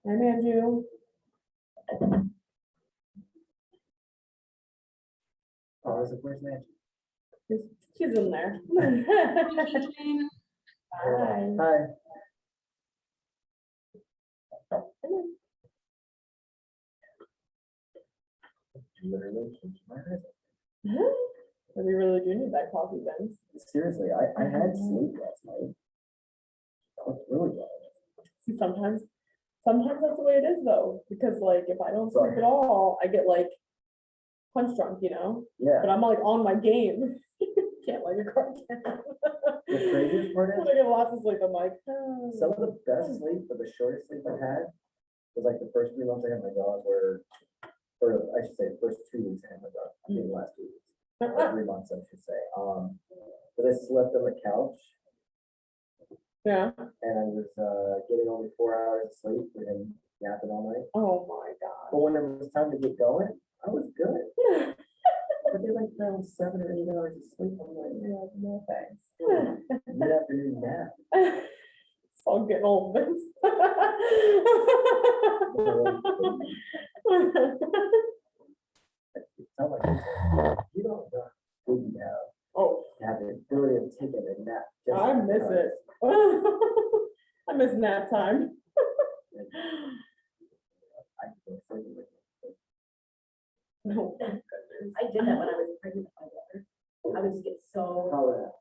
Hi, Manju. Oh, there's a first name. She's in there. Hi. Hi. We really do need that coffee, Ben. Seriously, I had sleep last night. I was really good. See, sometimes that's the way it is though, because like if I don't sleep at all, I get like punch drunk, you know? Yeah. But I'm like on my game. Can't let your car down. The craziest part is, When I get lots of sleep, I'm like, oh. some of the best sleep, but the shortest sleep I had was like the first 3 months I had my dog were, or I should say, the first 2 weeks I had my dog. I mean, the last 2 weeks. Or 3 months, I should say. But I slept on the couch Yeah. and I was getting only 4 hours of sleep and then napping all night. Oh my God. But when it was time to get going, I was good. But they like around 7 or 8 hours of sleep. I'm like, yeah, no thanks. Mid-afternoon nap. It's all getting old, Vince. Tell my kids, you don't know who you have. Oh, Have the ability of taking a nap. just I miss because. it. I miss nap time. I can go further with it. No, thank goodness. I did that when I was pregnant with my daughter. I would just get so, How that?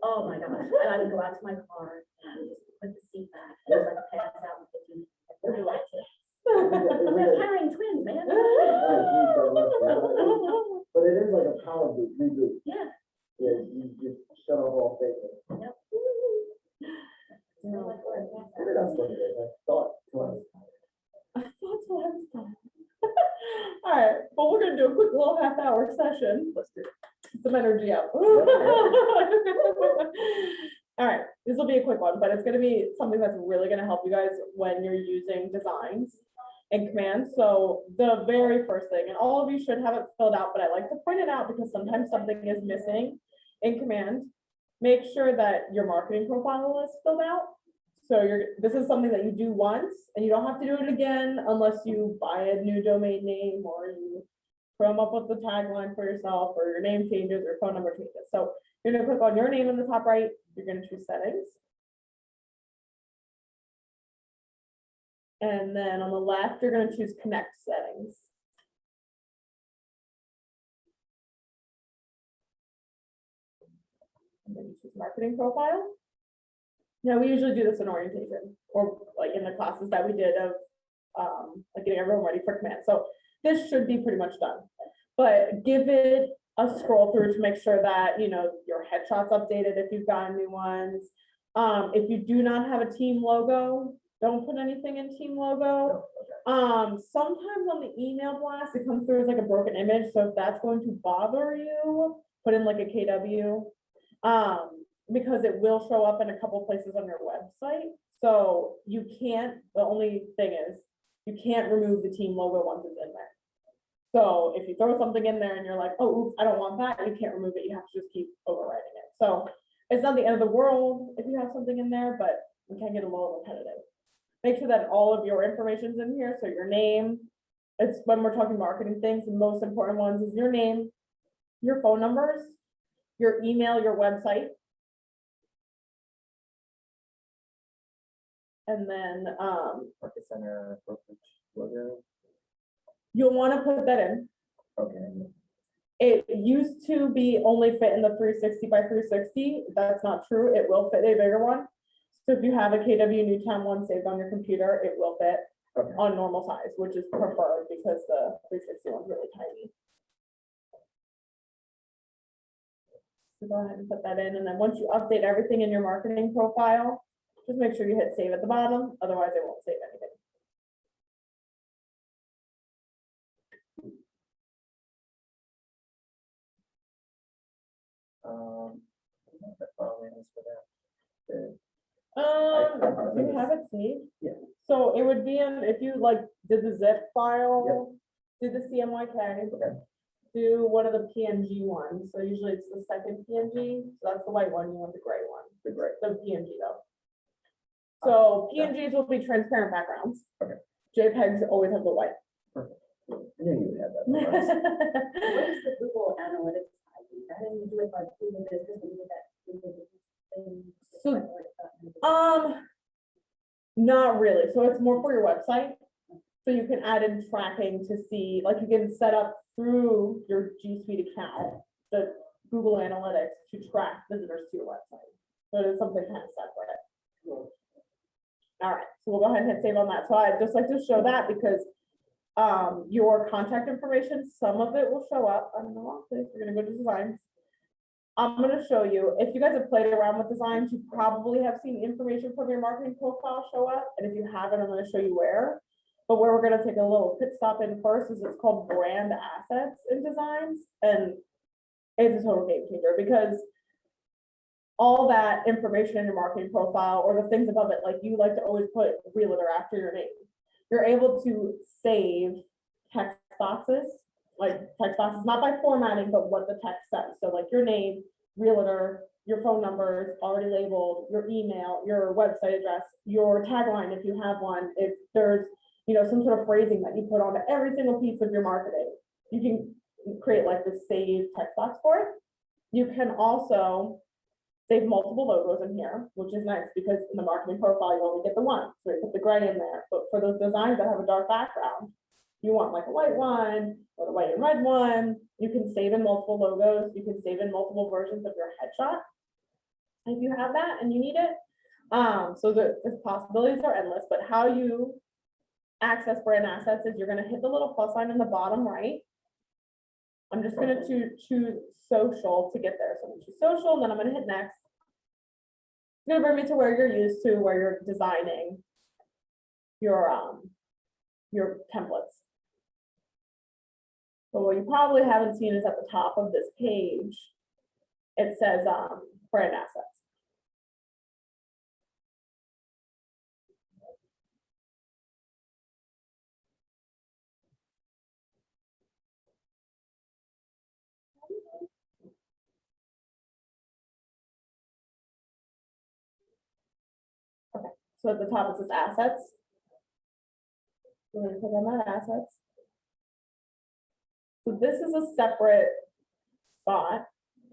oh my gosh, and I would go out to my car and I would just put the seat back and just like pass out in 15 minutes. And I'm like, we're carrying twins, man. But it is like a power boot, reboot. Yeah. Yeah, you shut off all thinking. Yep. No. Maybe that's what it is. I thought. That's what I was thought. All right, well, we're gonna do a quick little half-hour session. Let's do it. Get some energy out. All right, this will be a quick one, but it's gonna be something that's really gonna help you guys when you're using designs and commands. So the very first thing, and all of you should have it filled out, but I like to point it out because sometimes something is missing in command. Make sure that your marketing profile is filled out. So this is something that you do once and you don't have to do it again unless you buy a new domain name or you come up with the tagline for yourself or your name changes or phone number changes. So you're gonna click on your name in the top right, you're gonna choose settings. And then on the left, you're gonna choose connect settings. And then you choose marketing profile. Now, we usually do this in orientation or like in the classes that we did of like getting everyone ready for command. So this should be pretty much done, but give it a scroll through to make sure that, you know, your headshot's updated if you've gotten new ones. If you do not have a team logo, don't put anything in team logo. Sometimes on the email blast, it comes through as like a broken image. So if that's going to bother you, put in like a KW. Because it will show up in a couple places on your website. So you can't, the only thing is, you can't remove the team logo once it's in there. So if you throw something in there and you're like, oh, oops, I don't want that, you can't remove it, you have to just keep overwriting it. So it's not the end of the world if you have something in there, but it can get a little repetitive. Make sure that all of your information's in here, so your name, it's when we're talking marketing things, the most important ones is your name, your phone numbers, your email, your website. And then, Market center, brokerage, logo, you'll wanna put that in. okay. It used to be only fit in the 360 by 360. That's not true. It will fit a bigger one. So if you have a KW Newtown one saved on your computer, it will fit Okay. on normal size, which is preferred because the 360 one's really tiny. So go ahead and put that in, and then once you update everything in your marketing profile, just make sure you hit save at the bottom, otherwise it won't save anything. That probably is for that. Do you have it saved? Yeah. So it would be in, if you like did the zip file, do the CMYK. Okay. Do one of the PNG ones, so usually it's the second PNG, so that's the white one, you want the gray one, The gray. the PNG though. So PNGs will be transparent backgrounds. Okay. JPEGs always have the white. I knew you would have that. What is the Google Analytics? I didn't do it by Google Business, we did that. Google Business thing. So, not really, so it's more for your website. So you can add in tracking to see, like you can set up through your G Suite account, the Google Analytics to track visitors to your website. So it is something kind of separate. All right, so we'll go ahead and hit save on that. So I'd just like to show that because your contact information, some of it will show up. I don't know what place, we're gonna go to designs. I'm gonna show you, if you guys have played around with designs, you probably have seen information from your marketing profile show up. And if you haven't, I'm gonna show you where. But where we're gonna take a little pit stop in first is it's called brand assets in designs. And it's a total game changer because all that information in your marketing profile or the things above it, like you like to always put realtor after your name. You're able to save text boxes, not by formatting, but what the text says. So like your name, realtor, your phone numbers already labeled, your email, your website address, your tagline if you have one. If there's, some sort of phrasing that you put onto every single piece of your marketing, you can create like the save text box for it. You can also save multiple logos in here, which is nice because in the marketing profile, you only get the one. So you put the gray in there, but for those designs that have a dark background, you want like a white one or the white and red one, you can save in multiple logos. You can save in multiple versions of your headshot if you have that and you need it. So the possibilities are endless, but how you access brand assets is you're going to hit the little plus sign in the bottom right. I'm just going to choose social to get there. So I'm going to choose social, and then I'm going to hit next. It's going to bring me to where you're used to, where you're designing your templates. But what you probably haven't seen is at the top of this page, it says brand assets. Okay, so at the top it says assets. We're going to click on that assets. So this is a separate spot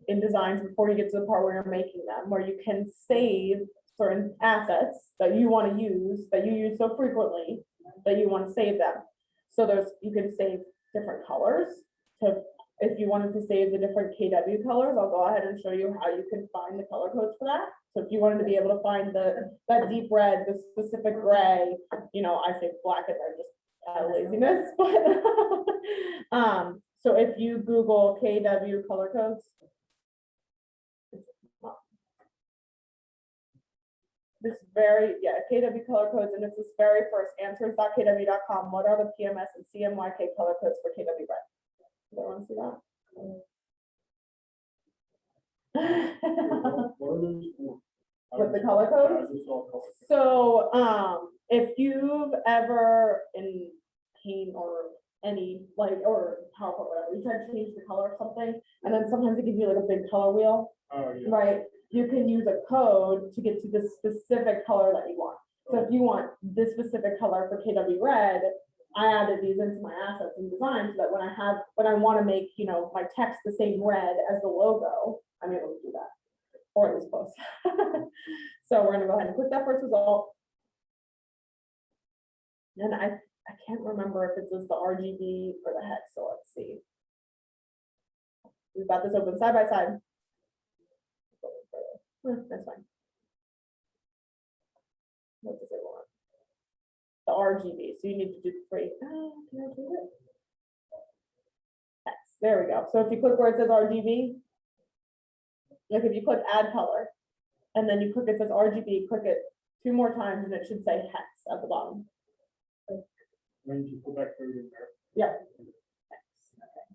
in designs before you get to the part where you're making them, where you can save certain assets that you want to use, that you use so frequently, that you want to save them. So you can save different colors. So if you wanted to save the different KW colors, I'll go ahead and show you how you can find the color codes for that. So if you wanted to be able to find that deep red, the specific gray, I think black and red just out of laziness, but so if you Google KW color codes, KW color codes, and it's this very first answers.kw.com. What are the PMS and CMYK color codes for KW red? Do I want to see that? With the color code? So if you've ever in paint or any, like, or PowerPoint, whatever, you try to change the color of something, and then sometimes it gives you like a big color wheel, Oh, yeah. right? You can use a code to get to the specific color that you want. So if you want this specific color for KW Red, I added these into my assets and design so that when I want to make, you know, my text the same red as the logo, I'm able to do that. Or at least close. So we're gonna go ahead and click that first result. And I can't remember if it's just the RGB or the hex, so let's see. We've got this open side by side. That's fine. What does it want? The RGB, so you need to do three. Oh, can I do it? Hex, there we go. So if you click where it says RGB, like if you click add color, and then you click it says RGB, click it 2 more times, and it should say hex at the bottom. When you go back through in there. Hex.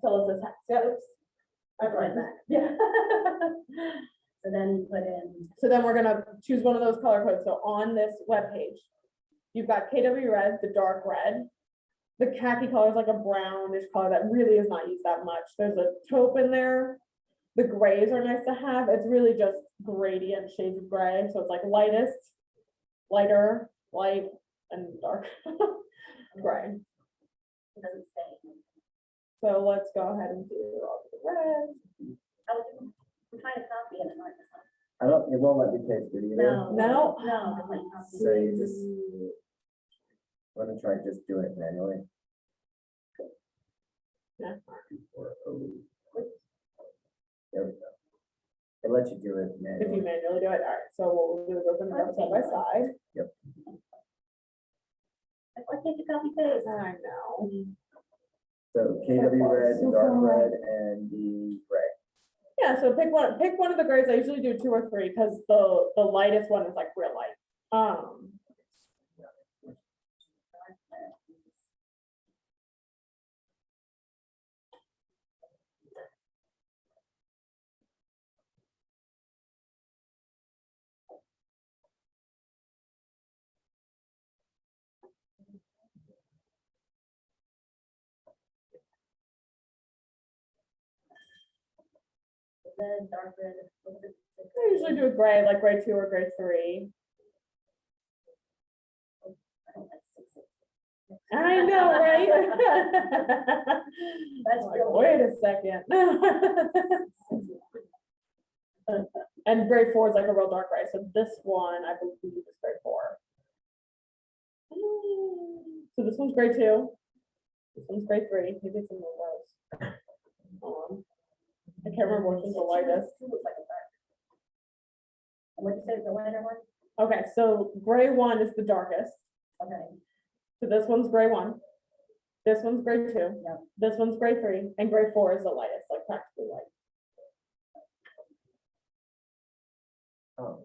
So it says hex. Yeah, oops. I've read that. Yeah. So then you put in, So then we're gonna choose one of those color codes. So on this web page, you've got KW Red, the dark red. The khaki color is like a brownish color that really is not used that much. There's a taupe in there. The grays are nice to have. It's really just gradient shades of gray. So it's like lightest, lighter, light, and dark gray. it doesn't say. So let's go ahead and do all the reds. I'm trying to copy it. and I don't, it won't let me paste it either. No. No. No, it's like copy. So you just, I'm gonna try just do it manually. Yeah. There we go. It lets you do it If you manually. manually do it, all right, so what we'll do is open it up side by side. Like, why can't you copy paste? I know. So KW red, So dark far. red, and the gray. Yeah, so pick one of the grays. I usually do 2 or 3 because the lightest one is like real light. Red, dark red. what was it? I usually do a gray, like gray 2 or gray 3. I don't like 6. I know, right? That's Like, real. wait a second. And gray 4 is like a real dark gray, so this one, I believe is gray 4. So this one's gray 2. This one's gray 3, maybe it's in the rose. I can't remember which one's the lightest. Looks like a dark. And what'd you say, the lighter one? Okay, so gray 1 is the darkest. Okay, So this one's gray 1. This one's gray 2. Yep. This one's gray 3, and gray 4 is the lightest, like practically white. Oh.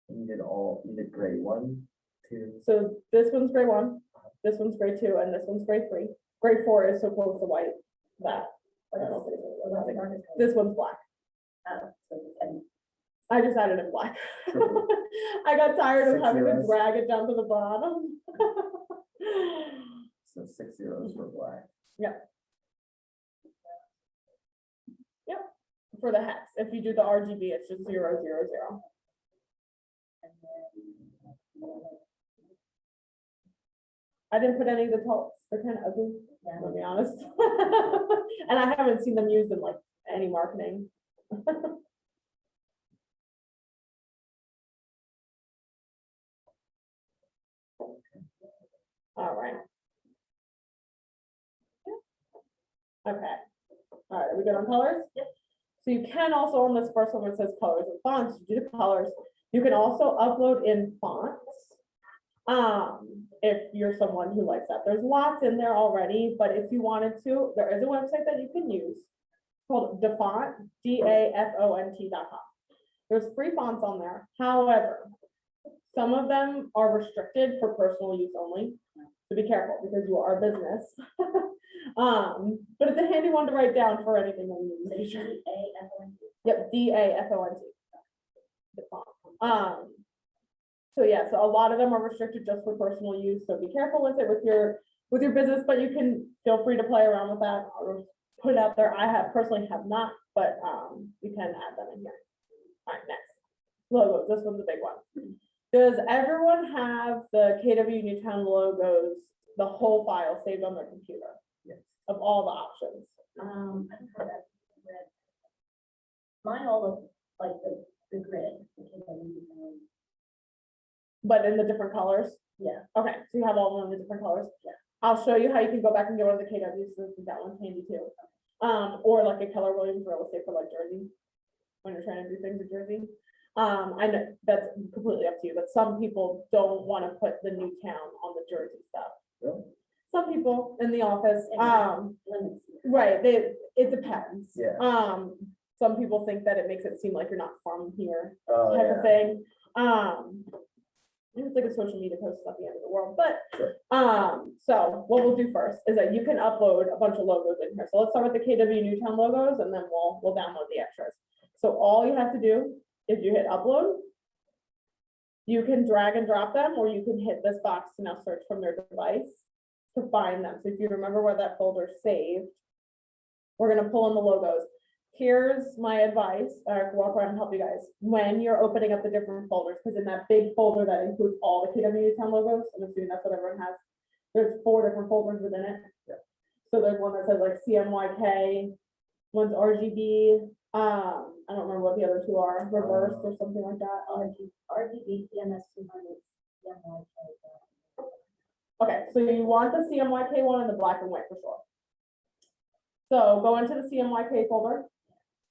You did gray 1, 2. So this one's gray 1, this one's gray 2, and this one's gray 3. Gray 4 is so close to white that I don't know if it's- this one's black. so it's heavy. I just added in black. I got tired of 6 having to zeros. drag it down to the bottom. So 6 zeros for black. For the hex, if you do the RGB, it's just 0, 0, 0. And then, I didn't put any of the tops. They're kind of ugly, yeah. to be honest. And I haven't seen them used in like any marketing. All right. Okay. All right, are we good on colors? Yep. So you can also, on this first one where it says colors and fonts, you do the colors. You can also upload in fonts. If you're someone who likes that, there's lots in there already, but if you wanted to, there is a website that you can use called Dafont, DAFONT.com. There's free fonts on there. However, some of them are restricted for personal use only. So be careful because you are a business. But it's a handy one to write down for anything that we So need. DAFONT. Yep, DAFONT. The font. So yeah, so a lot of them are restricted just for personal use, so be careful with it with your business, but you can feel free to play around with that or put it out there. I personally have not, but you can add them in here. All right, next. Logos, this one's a big one. Does everyone have the KW Newtown logos, the whole file saved on their computer Yes. of all the options? I don't have that red. Mine all look like the grid. which is what we use, But in the different colors? Yeah. Okay, so you have all of them in the different colors? Yeah. I'll show you how you can go back and get one of the KWs, so that one's handy too. Or like a Keller Williams real estate for like Jersey, when you're trying to do things in Jersey. I know that's completely up to you, but some people don't want to put the Newtown on the Jersey stuff. Really? Some people in the office, Limits. right, it depends. Yeah. Some people think that it makes it seem like you're not from here, Oh, type of yeah. thing. It's like a social media post, it's not the end of the world, but, Sure. so what we'll do first is that you can upload a bunch of logos in here. So let's start with the KW Newtown logos and then we'll download the extras. So all you have to do is you hit upload. You can drag and drop them, or you can hit this box to now search from your device to find them. So if you remember where that folder's saved, we're gonna pull in the logos. Here's my advice, I can walk around and help you guys, when you're opening up the different folders, because in that big folder that includes all the KW Town logos, I'm assuming that's what everyone has, there's 4 different folders within it. Yeah. So there's one that says like CMYK, one's RGB, I don't remember what the other 2 are, reversed or something like that. RGB, CMS 200. Okay, so you want the CMYK one in the black and white for sure. So go into the CMYK folder.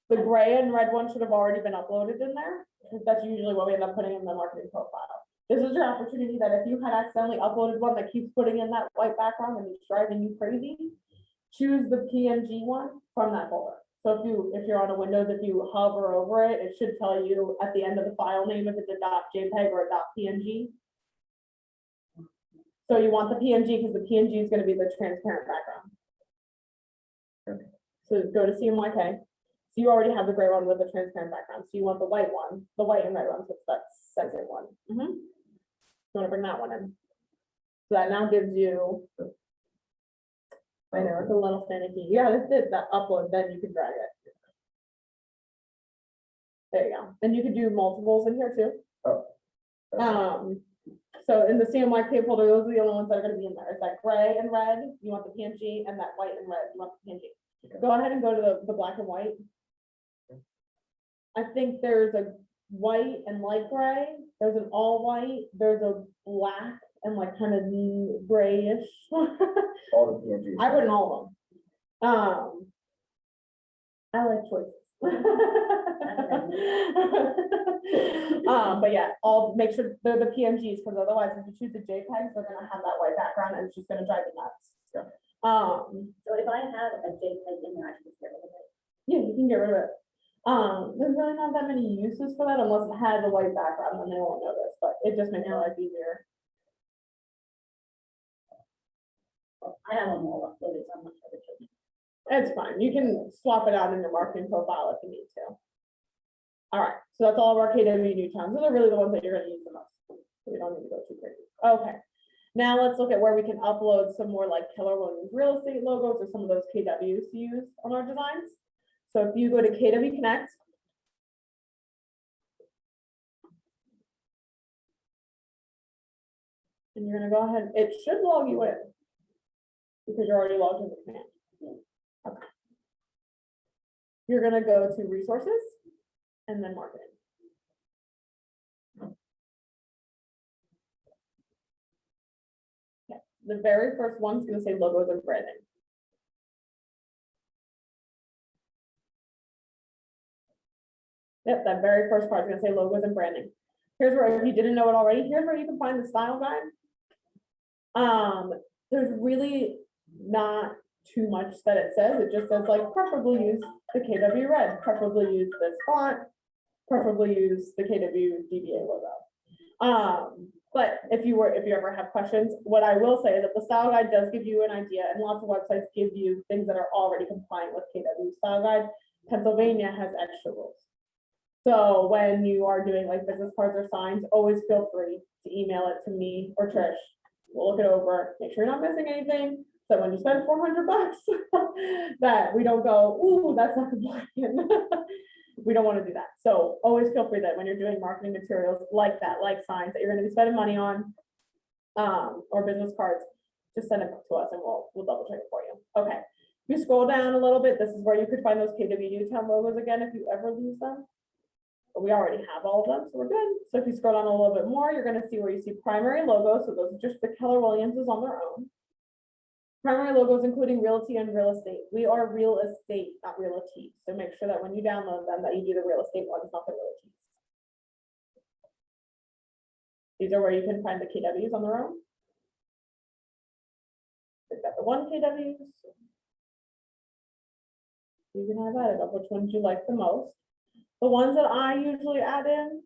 The gray and red one should have already been uploaded in there, because that's usually what we end up putting in the marketing profile. This is your opportunity that if you had accidentally uploaded one that keeps putting in that white background and it's driving you crazy, choose the PNG one from that folder. So if you're on a Windows, if you hover over it, it should tell you at the end of the file name if it's a .jpeg or a .png. So you want the PNG because the PNG is going to be the transparent background. Okay. So go to CMYK. So you already have the gray one with the transparent background. So you want the white one, the white and red one, so it's that second one. You want to bring that one in. So that now gives you, I know it's a little finicky. Yeah, this did that upload, then you can drag it. There you go. And you could do multiples in here too. Oh. So in the CMYK folder, those are the only ones that are gonna be in there. It's that gray and red, you want the PNG, and that white and red, you want the PNG. Okay. Go ahead and go to the black and white. I think there's a white and light gray, there's an all white, there's a black and like kind of grayish. All the PNGs. I put in all of them. I like choices. But yeah, make sure they're the PNGs, because otherwise if you choose the JPEGs, they're gonna have that white background and it's just gonna drive you nuts. Yeah. So if I have a JPEG in there, I can just get rid of it. Yeah, you can get rid of it. There's really not that many uses for that unless it has a white background, then they won't notice, but it just makes your life easier. I have them all uploaded, so I'm not sure which one. It's fine. You can swap it out in your marketing profile if you need to. All right, so that's all of our KW Newtowns. Those are really the ones that you're gonna use the most. So we don't need to go too crazy. Okay. Now let's look at where we can upload some more like Keller Williams real estate logos or some of those KWs to use on our designs. So if you go to KW Connect. And you're gonna go ahead, it should log you in. Because you're already logged into Command. Okay. You're gonna go to resources and then marketing. Okay, the very first one's gonna say logos and branding. Yep, that very first part is gonna say logos and branding. Here's where, if you didn't know it already, here's where you can find the style guide. There's really not too much that it says. It just says like preferably use the KW red, preferably use this font, preferably use the KW DBA logo. But if you ever have questions, what I will say is that the style guide does give you an idea, and lots of websites give you things that are already compliant with KW style guide. Pennsylvania has extra rules. So when you are doing like business cards or signs, always feel free to email it to me or Trish. We'll look it over, make sure you're not missing anything. So when you spend $400, that we don't go, ooh, that's not compliant. We don't want to do that. So always feel free that when you're doing marketing materials like that, like signs that you're going to be spending money on, or business cards, just send it to us and we'll double check it for you. Okay. If you scroll down a little bit, this is where you could find those KW Newtown logos again if you ever lose them. But we already have all of them, so we're good. So if you scroll down a little bit more, you're going to see where you see primary logos. So those are just the Keller Williamses on their own. Primary logos including realty and real estate. We are real estate, not realty. So make sure that when you download them, that you do the real estate ones, not the realties. These are where you can find the KWs on their own. We've got the 1 KWs. You can have at it of which ones you like the most. The ones that I usually add in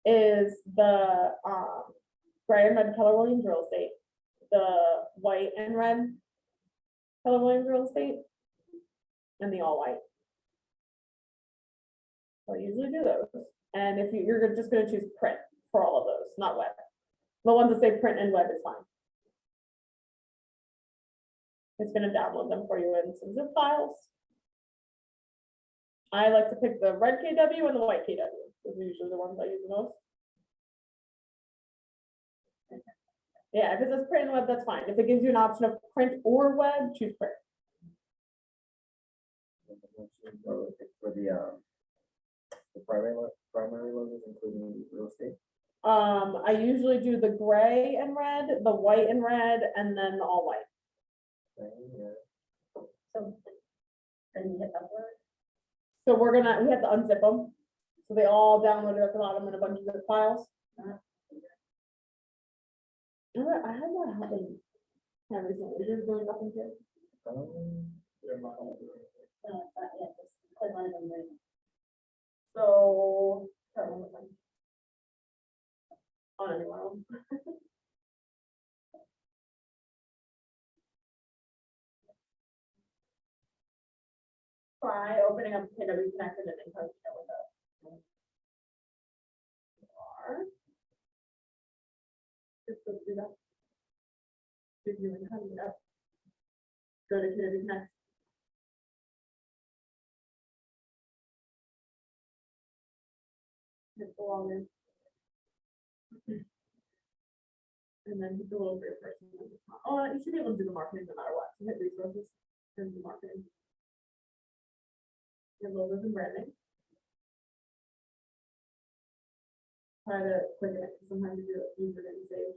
is the gray and red Keller Williams real estate, the white and red Keller Williams real estate, and the all white. So I usually do those. And if you're just going to choose print for all of those, not web. The ones that say print and web is fine. It's going to download them for you in some zip files. I like to pick the red KW and the white KW. Those are usually the ones I use the most. Yeah, if it says print and web, that's fine. If it gives you an option of print or web, choose print. For the primary logos, including real estate. I usually do the gray and red, the white and red, and then the all white. Yeah. So then you hit upload. So we have to unzip them. So they all downloaded at the bottom in a bunch of zip files. I had that happen recently. You're doing nothing good. Yeah, my whole- No, it's not yet, just click on it and then. So, start one with them. On any one of them. Try opening up KW Connected and then posting it with us. Just go do that. If you and come up. Go to KW Connect. Hit the login. And then hit the little group person. Oh, you should be able to do the marketing no matter what. So hit resources and do marketing. Your logos and branding. Try to click it, because sometimes you do it, user didn't save.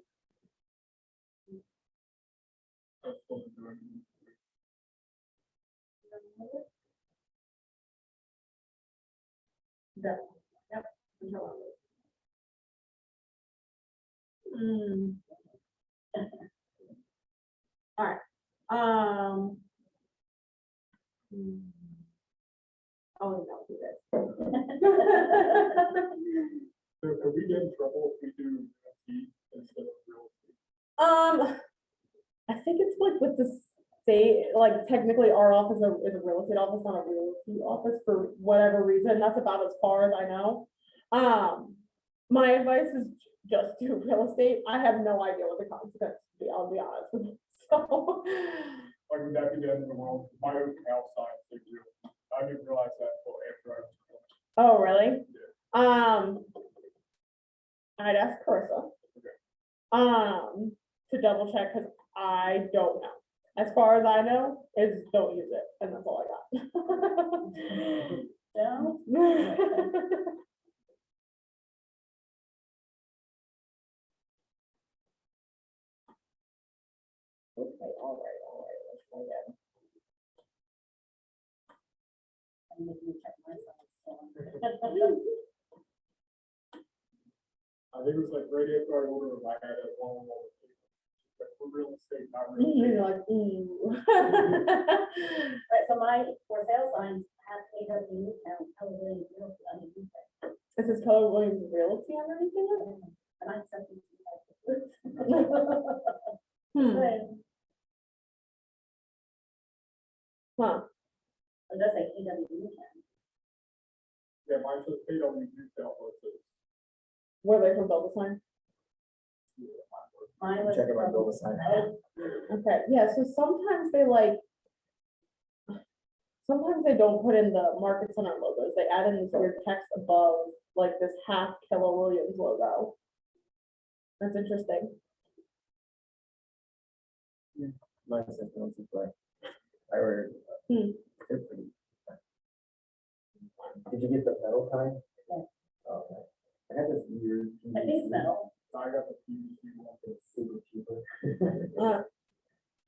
that's what I'm doing. That, yep. control of it. All right, oh, no, do this. So are we get in trouble if we do NFT instead of real estate? I think it's like with the state, like technically our office is a real estate office, not a realty office for whatever reason. That's about as far as I know. My advice is just do real estate. I have no idea what the consequences be, I'll be honest with you. So, Like, would that be the end of the world? My open house sign, big deal. I didn't realize that until after I was. oh, really? I'd ask Carissa. To double check, because I don't know. As far as I know, is don't use it, and that's all I got. No? Okay, all right, let's try again. I'm making me check myself. I think it was like right after I ordered them, I had a long wall of paper. But for real estate, not real estate. You're like, ooh. Right, so my for sale signs have KW Newtown, Keller Williams Realty underneath it. It says Keller Williams Realty underneath it? And I sent these to you guys. Hmm, Right. huh, It does say KW can. Yeah, mine says KW retail versus. where they can build a sign, Mine was. Checking my bill to sign. okay, yeah, so sometimes they like. Sometimes they don't put in the Market Center logos, they add in this weird text above, like this half Keller Williams logo. That's interesting. Mine says no to play. I ordered. Hmm. They're pretty. Did you get the metal kind? Yeah. Oh, okay. I had this weird. I think so. I got the PVC one. It's super cheaper.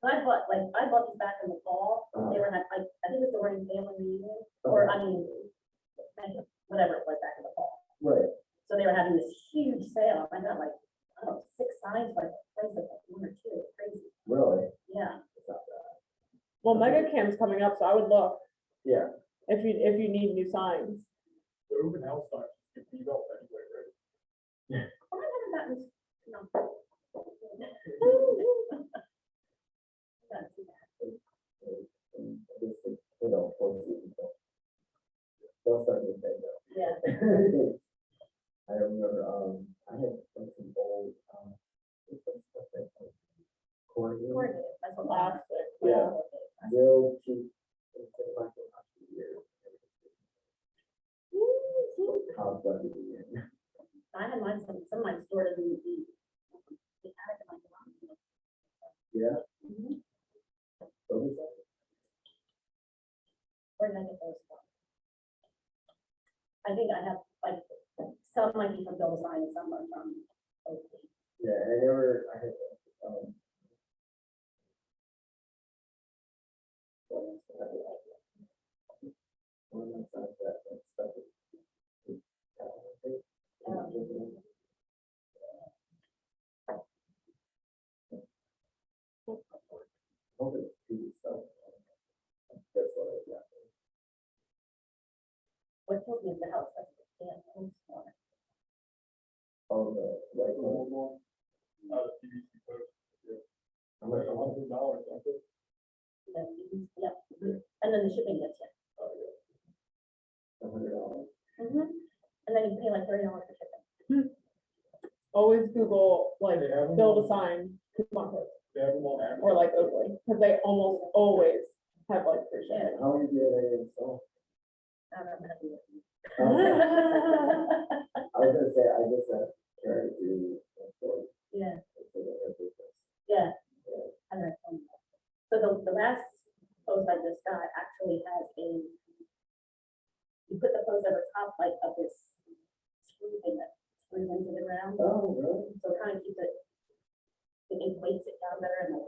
I bought these back in the fall. They were, I think it was during family reunion, or I mean, whatever it was back in the fall. Right. So they were having this huge sale. I got like, I don't know, 6 signs, like, price of like 1 or 2. It's crazy. Really? Yeah. It's not bad. Well, Mega Cam's coming up, so I would look Yeah. if you need new signs. The open house signs get beat up anyway, right? Oh, I haven't gotten, no. Gotta see that. And this is, you know, for people. They'll start with that though. Yeah. I remember, I had like some old, corrugated, Corrugated, that's what Plastic, Yeah. yeah. real cheap. It's been like the last few years. How funny it is. I had mine, some of mine stored in the attic of my garage. Yeah. Mhm. Those are- Where did I get those from? I think I have, like, some might be from Bill Design and some are from Oakley. Yeah, and I never, I had, what else did I have? One of the stuff that stuff is- Hope it's pretty stuff. That's what I got. What kills me is the house, that's the damn post on it. All the, like, The old one, the PVC post, how much, $100, I think. Yep, and then the shipping gets you. $100. And then you pay like $30 for shipping. Always Google like They have them build a on- sign coupon code They have them on Amazon. or like Oakley, because they almost always have like free shipping. How many do they install? I don't know how to do it. I was gonna say, I just tried to do. Yeah, So they have business. yeah. I don't know. So the last post I just got actually has you put the post over top like of this screw thing that screws into the ground. Oh, really? So it kind of keeps it inflates it down better and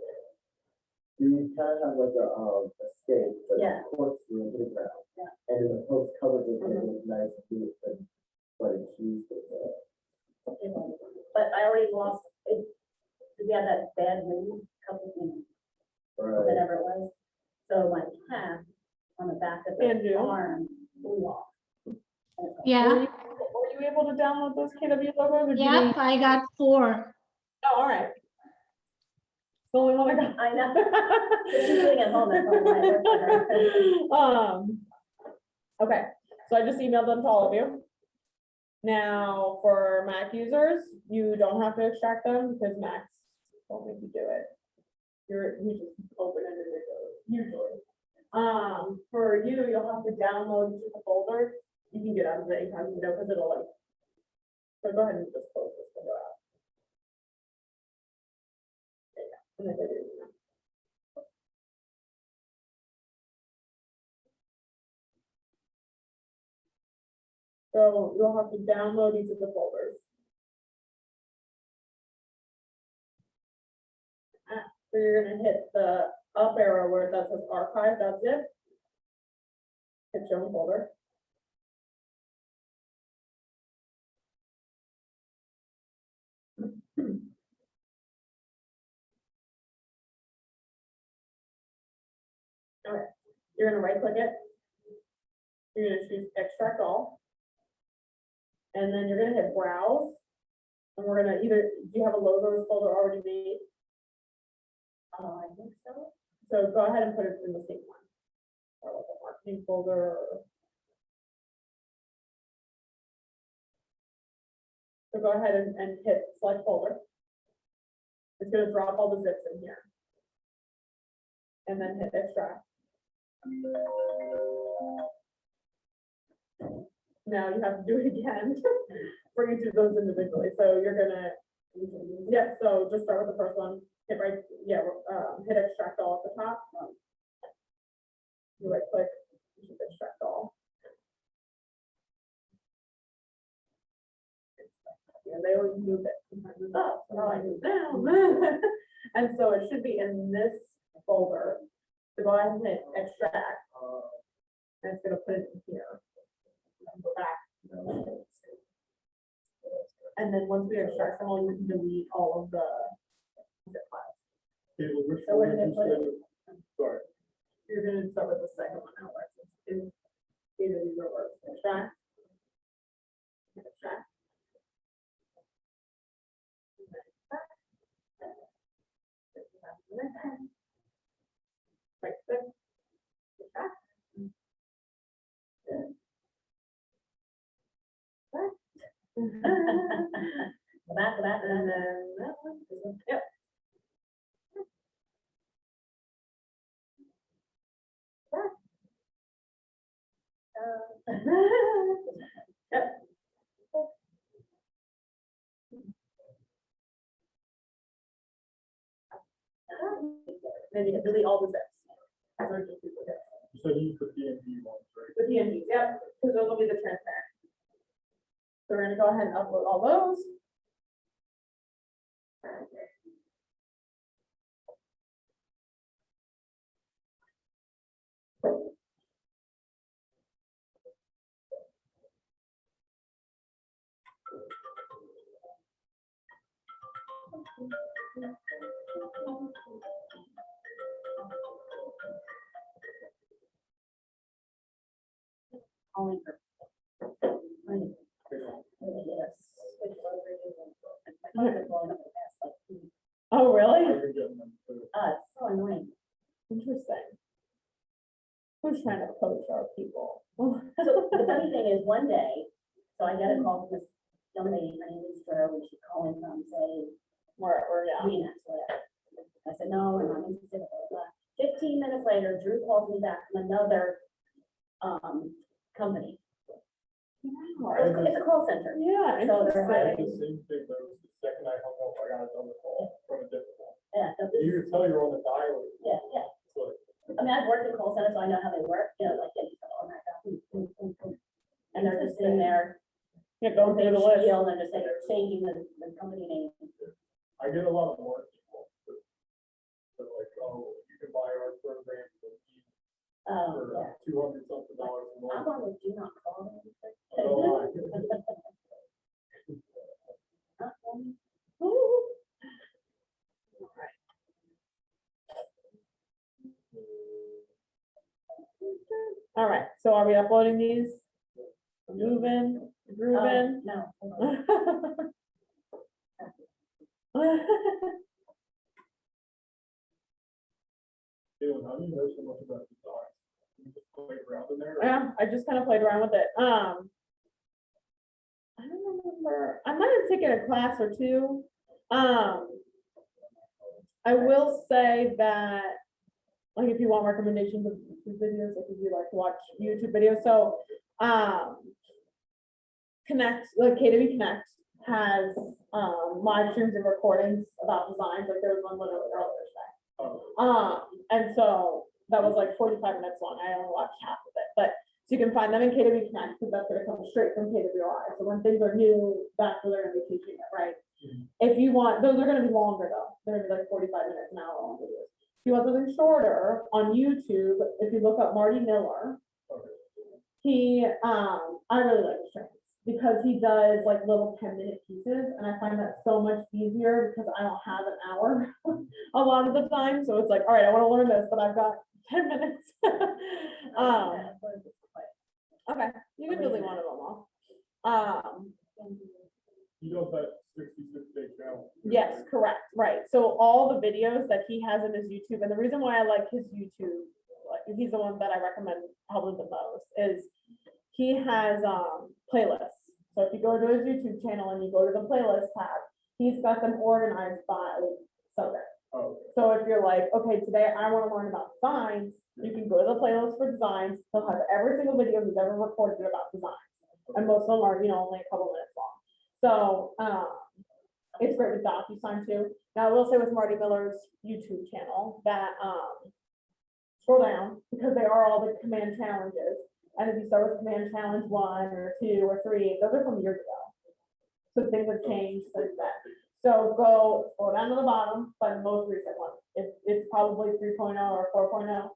You kind of have like a stake, like Yeah. corkscrew into the ground. Yeah. And then the post covers it, and it Mhm. looks nice and beautiful, but it's used as a. but I already lost it. We had that bad wind, couple, Right. whatever it was. So my cap on the back of the Andrew? arm blew off. And it's like, Yeah, Were you able to download those KW logos? Or do you yep, need- I got 4. Oh, all right. It's the only one I got. I know. She's sitting at home, that's probably why it worked for her. Okay, so I just emailed them to all of you. Now, for Mac users, you don't have to extract them because Macs don't make you do it. You just open it and it goes, usually. For you, you'll have to download each of the folders. You can get out of it anytime you know, because it'll like. So go ahead and just close this window out. There you go. And then go do it. So you'll have to download each of the folders. So you're gonna hit the up arrow where that says archive.zip. Hit show in folder. Okay, you're gonna right click it. You're gonna choose extract all. And then you're gonna hit browse. And we're gonna either, do you have a logos folder already made? Oh, I think so. So go ahead and put it in the same one. Or like a marketing folder. So go ahead and hit select folder. It's gonna drop all the zips in here. And then hit extract. Now you have to do it again. Bring it to those individually. So you're gonna, yeah, so just start with the first one. Hit right, yeah, hit extract all at the top. You right click, you should extract all. Yeah, they always move it. Sometimes it's up, sometimes I move down. And so it should be in this folder. So go ahead and hit extract. And it's gonna put it in here. And go back. And then once we extract them all, you can delete all of the zip files. Caitlin, which So where one do they did you put it? say? Sorry, You're gonna start with the second one now, where it's in either the reverse extract. Extract. Right click. Extract. The back, And then that one, this one, yep. Yep. Then you can delete all the zips. Those are just duplicates. you said you put the NP ones, right? The PNGs, yep, because those will be the transparent. So we're gonna go ahead and upload all those. only for. Yes. Oh, really? I've been getting them too. It's so annoying. Interesting. Who's trying to poach our people? So the funny thing is, one day, so I get a call from this young lady, her name is Drew, and she's calling from, say, Or, yeah. Venus, whatever. I said, no, I'm not interested. Blah, blah, blah. 15 minutes later, Drew calls me back from another company. It's a call center. Yeah, So they're I interesting. had the same thing, but it was the second I hung up, I got another call from a different one. Yeah, so this- You can tell you're on the dial. yeah, yeah. So I mean, I've worked in call centers, so I know how they work, you know, like, yeah, you on that guy. And they're just sitting there, Yeah, going they through the list. deal, and they're just like changing the company name. I get a lot of more people. They're like, oh, you can buy our program for Yeah. $200 something a I'm month. on the do not call. Oh, I- Not calling. All right, so are we uploading these? Moving, grooving? No. hold on. Caitlin, how do you know so much about design? You just play around in there? Yeah, I just kind of played around with it. I don't remember, I might have taken a class or two. I will say that, like, if you want recommendations of YouTube videos, like if you like to watch YouTube videos, so, Connect, like KW Connect has, live streams and recordings about designs, like there was one literally earlier today. Oh, And so that was like 45 minutes long. I only watched half of it, but so you can find them in KW Connect because that's gonna come straight from KWI. So when things are new, that's where they're gonna be teaching it, right? Mhm. If you want, those are gonna be longer though. They're gonna be like 45 minutes an hour long videos. If you want something shorter on YouTube, if you look up Marty Miller, okay. he, I really like his trainings because he does like little 10-minute pieces and I find that so much easier because I don't have an hour a lot of the time. So it's like, all right, I want to learn this, but I've got 10 minutes. Okay, you can delete one of them all. He does that 66-day challenge. Yes, correct, right. So all the videos that he has in his YouTube, and the reason why I like his YouTube, like, he's the one that I recommend probably the most, is he has playlists. So if you go to his YouTube channel and you go to the playlist tab, he's got them organized by subject. Oh, So if you're like, okay, today I want to learn about designs, you can go to the playlist for designs. He'll have every single video he's ever recorded about designs. And most of them are, only a couple minutes long. So, it's great with DocuSign too. Now, I will say with Marty Miller's YouTube channel that, scroll down because they are all the command challenges. And if you start with command challenge 1 or 2 or 3, those are from years ago. So things have changed since then. So go down to the bottom, find the most recent one. It's probably 3.0 or 4.0.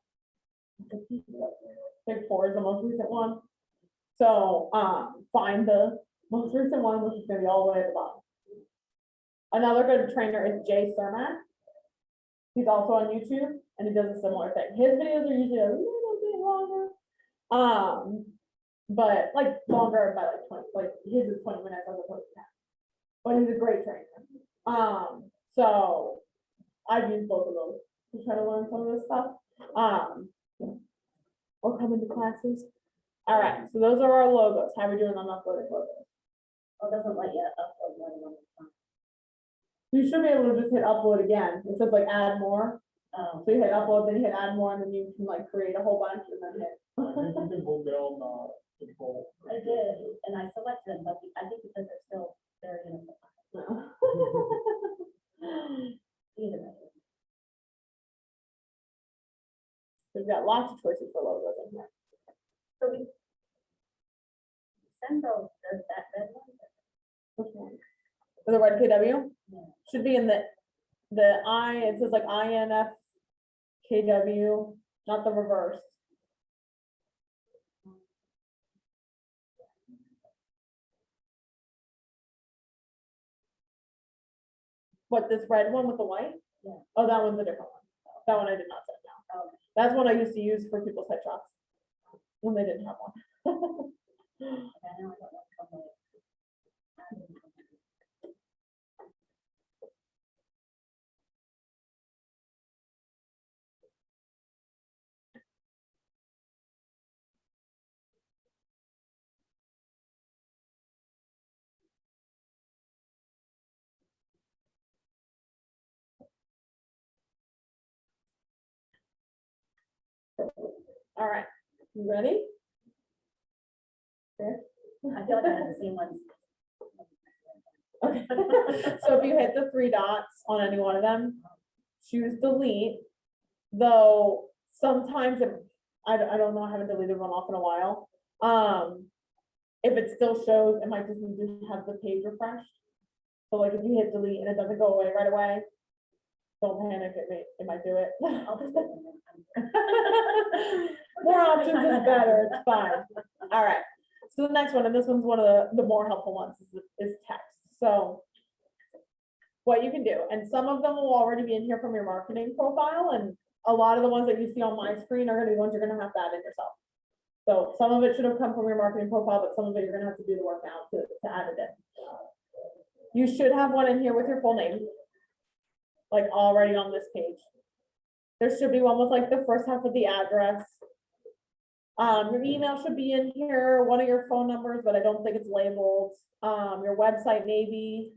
I think 4 is the most recent one. So, find the most recent one, which is gonna be all the way at the bottom. Another good trainer is Jay Cermak. He's also on YouTube and he does a similar thing. His videos are usually a little bit longer. But like longer by like 20, like his is 20 minutes as opposed to 10. But he's a great trainer. So I've used both of those to try to learn some of this stuff. Or come into classes. All right, so those are our logos. How are we doing on uploading logos? Well, it doesn't let you upload more than one at a time. You should be able to just hit upload again. It says like add more. Oh, So you hit upload, then you hit add more, and then you can like create a whole bunch and then hit. I think you can hold down, control. I did, and I selected them, but I think because they're still very innocent. Either way. We've got lots of choices for logos in here. So we send those, that red one. Which one? For the red KW? Yeah. Should be in the it says like INF KW, not the reverse. What, this red one with the white? Yeah. Oh, that one's a different one. That one I did not set down. Okay. That's what I used to use for people's headshots when they didn't have one. Okay, now I don't know how to- All right, you ready? I feel like I have the same ones. Okay. So if you hit the 3 dots on any one of them, choose delete, though sometimes I don't know, I haven't deleted one off in a while. If it still shows, it might just need to have the page refreshed. So like if you hit delete and it doesn't go away right away, don't panic, it might do it. I'll just put them in. More options is better, it's fine. All right, so the next one, and this one's one of the more helpful ones, is text. So what you can do, and some of them will already be in here from your marketing profile, and a lot of the ones that you see on my screen are gonna be ones you're gonna have to add in yourself. So some of it should have come from your marketing profile, but some of it you're gonna have to do the work now to add it in. You should have one in here with your full name, like already on this page. There should be one with like the first half of the address. Your email should be in here, one of your phone numbers, but I don't think it's labeled. Your website maybe,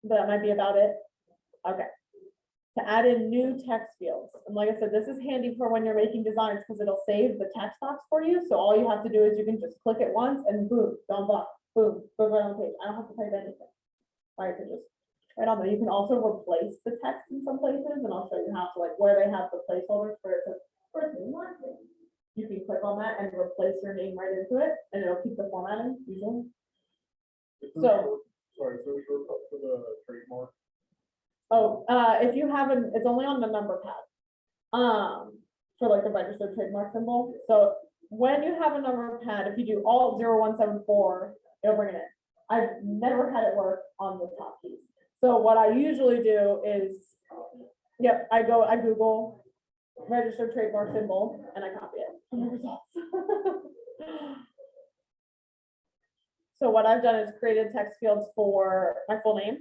but that might be about it. Okay. To add in new text fields. And like I said, this is handy for when you're making designs because it'll save the text box for you. So all you have to do is you can just click it once and boom, done block, boom, goes right on the page. I don't have to type anything. Right, so just right on there. You can also replace the text in some places, and I'll show you how to, like where they have the placeholders for it. First name, last name. You can click on that and replace your name right into it, and it'll keep the formatting usually. So- Sorry, so shortcut for the trademark. Oh, if you haven't, it's only on the number pad. For like the registered trademark symbol. So when you have a number pad, if you do Alt 0174, it'll bring it in. I've never had it work on the top keys. So what I usually do is, yep, I Google registered trademark symbol and I copy it from the results. So what I've done is created text fields for my full name,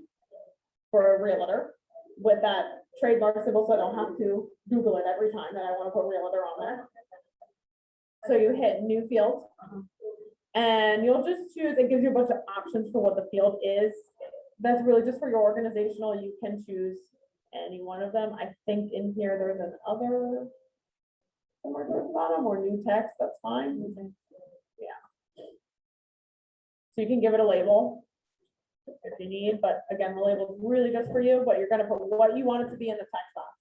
for a realtor, with that trademark symbol, so I don't have to Google it every time that I want to put realtor on there. So you hit new field. And you'll just choose, it gives you a bunch of options for what the field is. That's really just for your organizational, you can choose any one of them. I think in here there's an other somewhere towards the bottom, or new text, that's fine. Yeah. So you can give it a label if you need, but again, the label is really just for you, but you're gonna put what you want it to be in the text box.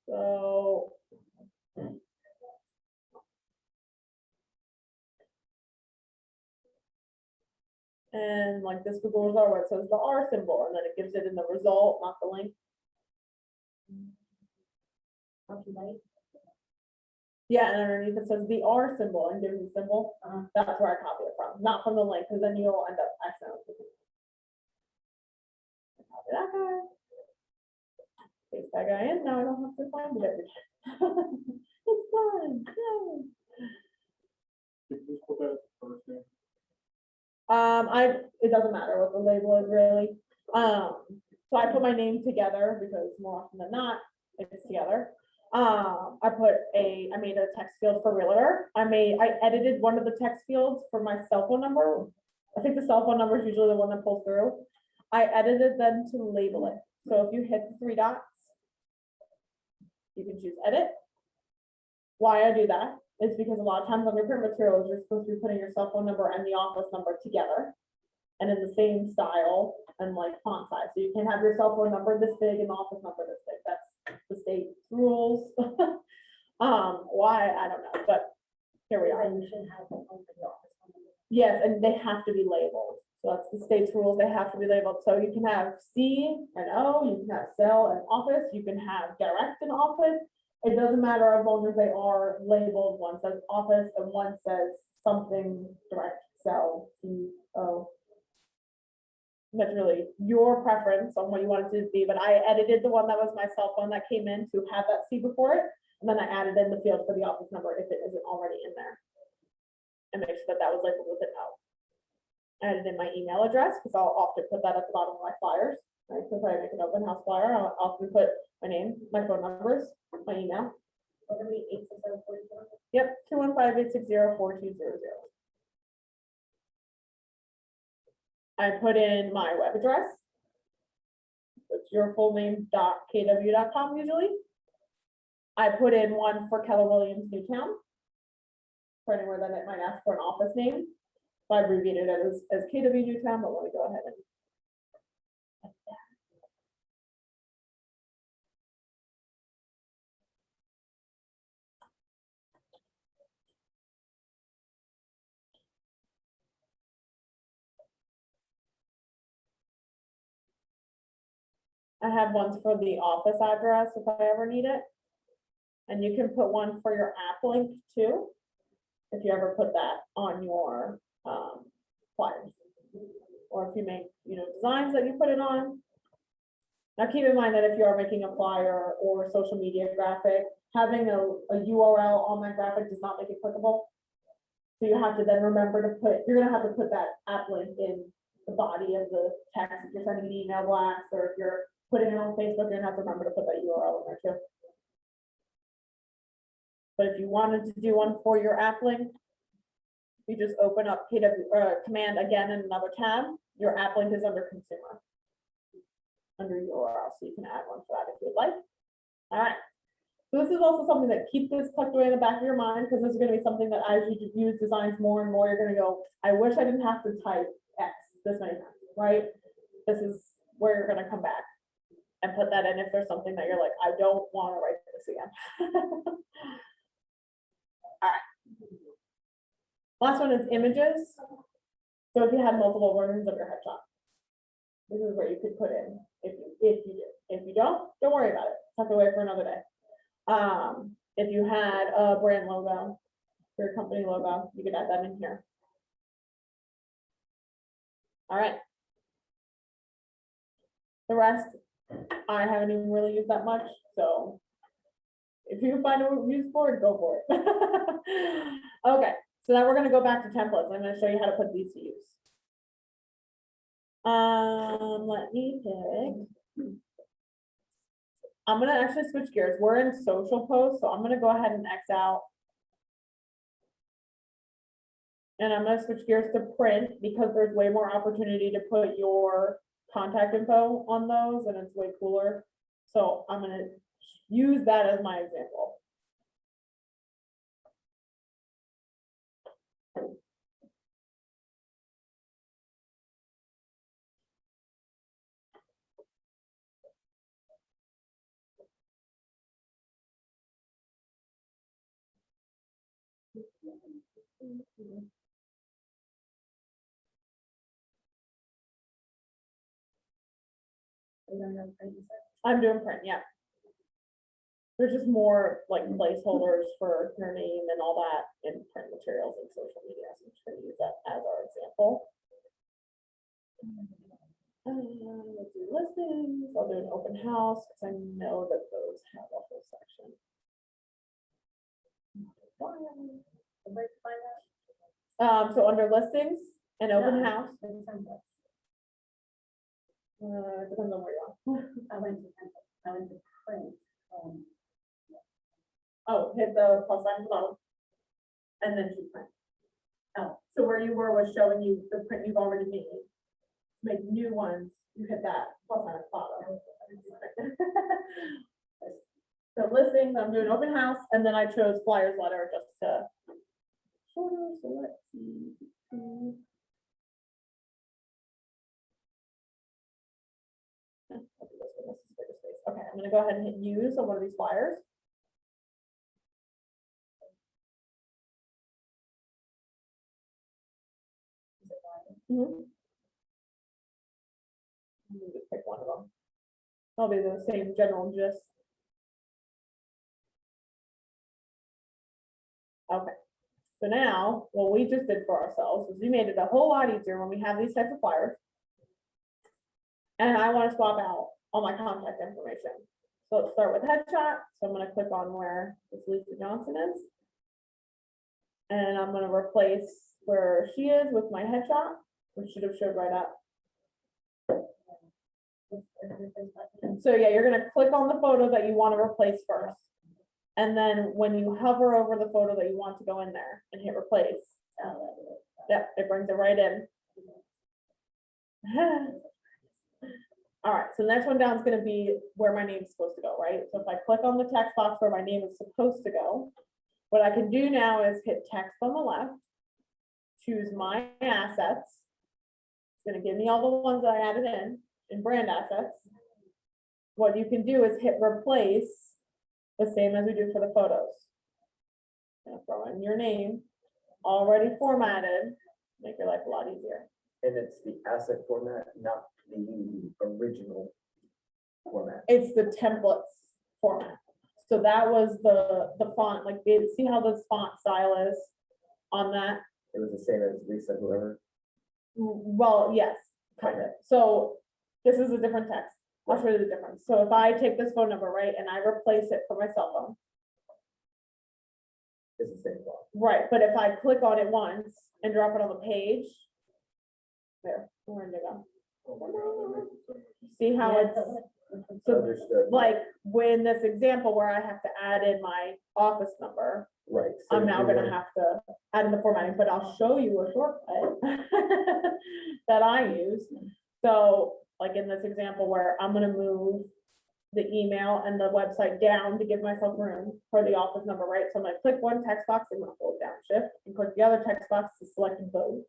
So. And like this Google result where it says the R symbol, and then it gives it in the result, not the link. Yeah, and underneath it says the R symbol and gives you the symbol. That's where I copy it from, not from the link, because then you'll end up accidentally. Copy that guy. Paste that guy in, now I don't have to find it every time. It's done, yay. Just put that as the first name. It doesn't matter what the label is really. So I put my name together because more often than not, it's together. I made a text field for realtor. I edited one of the text fields for my cell phone number. I think the cell phone number is usually the one that pulls through. I edited them to label it. So if you hit the 3 dots, you can choose edit. Why I do that is because a lot of times on your print materials, you're supposed to be putting your cell phone number and the office number together and in the same style and like font size. So you can have your cell phone number this big and the office number this big. That's the state rules. Why, I don't know, but here we are. You should have one for the office. Yes, and they have to be labeled. So that's the state's rules. They have to be labeled. So you can have C and O, you can have cell and office, you can have direct and office. It doesn't matter as long as they are labeled. One says office and one says something direct, cell, C, O. That's really your preference on what you want it to be, but I edited the one that was my cell phone that came in to have that C before it. And then I added in the field for the office number if it isn't already in there. And make sure that that was labeled with an O. I added in my email address because I'll often put that at the bottom of my flyers. Right? So if I make an open house flyer, I'll often put my name, my phone numbers, my email. Yep, 215-860-4200. I put in my web address. It's your full name.kw.com usually. I put in one for Keller Williams Newtown. For anywhere that it might ask for an office name. So I abbreviated it as KW Newtown, but let me go ahead and. I have ones for the office address if I ever need it. And you can put one for your app link too. If you ever put that on your flyers. Or if you make, designs that you put it on. Now keep in mind that if you are making a flyer or social media graphic, having a URL on that graphic does not make it clickable. So you have to then remember to you're gonna have to put that app link in the body of the text if you're sending an email blast, or if you're putting it on Facebook, you're gonna have to remember to put that URL in there too. But if you wanted to do one for your app link, you just open up command again in another tab. Your app link is under consumer, under URL, so you can add one for that if you'd like. All right. So this is also something that keep this tucked away in the back of your mind, because this is going to be something that as you use designs more and more, you're going to go, I wish I didn't have to type X this many times, right? This is where you're going to come back and put that in if there's something that you're like, I don't want to write this again. All right. Last one is images. So if you had multiple versions of your headshot, this is where you could put in if you do. If you don't worry about it. Tuck it away for another day. If you had a brand logo, for your company logo, you could add that in here. All right. The rest, I haven't even really used that much, so if you find a use for it, go for it. Okay, so now we're gonna go back to templates. I'm gonna show you how to put these to use. Let me pick. I'm gonna actually switch gears. We're in social posts, so I'm gonna go ahead and X out. And I'm gonna switch gears to print because there's way more opportunity to put your contact info on those and it's way cooler. So I'm gonna use that as my example. I'm doing print, yeah. There's just more like placeholders for your name and all that in print materials and social media. So I'm just gonna use that as our example. Let's do listings. I'll do an open house because I know that those have a whole section. So under listings and open house, depends on where you are. I went to print, Oh, hit the plus sign below. And then choose print. Oh, so where you were was showing you the print you've already made. To make new ones, you hit that plus sign at the bottom. So listings, I'm doing open house, and then I chose flyers letter just to. Shorter, so let's see. Okay, I'm gonna go ahead and hit use on one of these flyers. Mhm. Let me just pick one of them. That'll be the same general gist. Okay, so now what we just did for ourselves is we made it a whole lot easier when we have these types of flyers. And I want to swap out all my contact information. So let's start with headshot. So I'm going to click on where this Lisa Johnson is. And I'm going to replace where she is with my headshot, which should have showed right up. So yeah, you're going to click on the photo that you want to replace first. And then when you hover over the photo that you want to go in there and hit replace, yep, it brings it right in. All right, so the next one down is gonna be where my name is supposed to go, right? So if I click on the text box where my name is supposed to go, what I can do now is hit text on the left, choose my assets. It's gonna give me all the ones that I added in brand assets. What you can do is hit replace, the same as we do for the photos. Gonna throw in your name, already formatted, make your life a lot easier. And it's the asset format, not the original format. It's the templates format. So that was the font, like, see how this font style is on that? It was the same as Lisa, whoever. Well, yes, kind of. So this is a different text. I'll show you the difference. So if I take this phone number, right, and I replace it for my cell phone, It's the same font. right, but if I click on it once and drop it on the page, there, where did it go? See how it's, so Understood. like, when this example where I have to add in my office number, Right. so I'm now you're gonna have to add in the formatting, but I'll show you a shortcut that I use. So like in this example where I'm gonna move the email and the website down to give myself room for the office number, right? So I'm gonna click one text box, I'm gonna hold down shift and click the other text box to select both.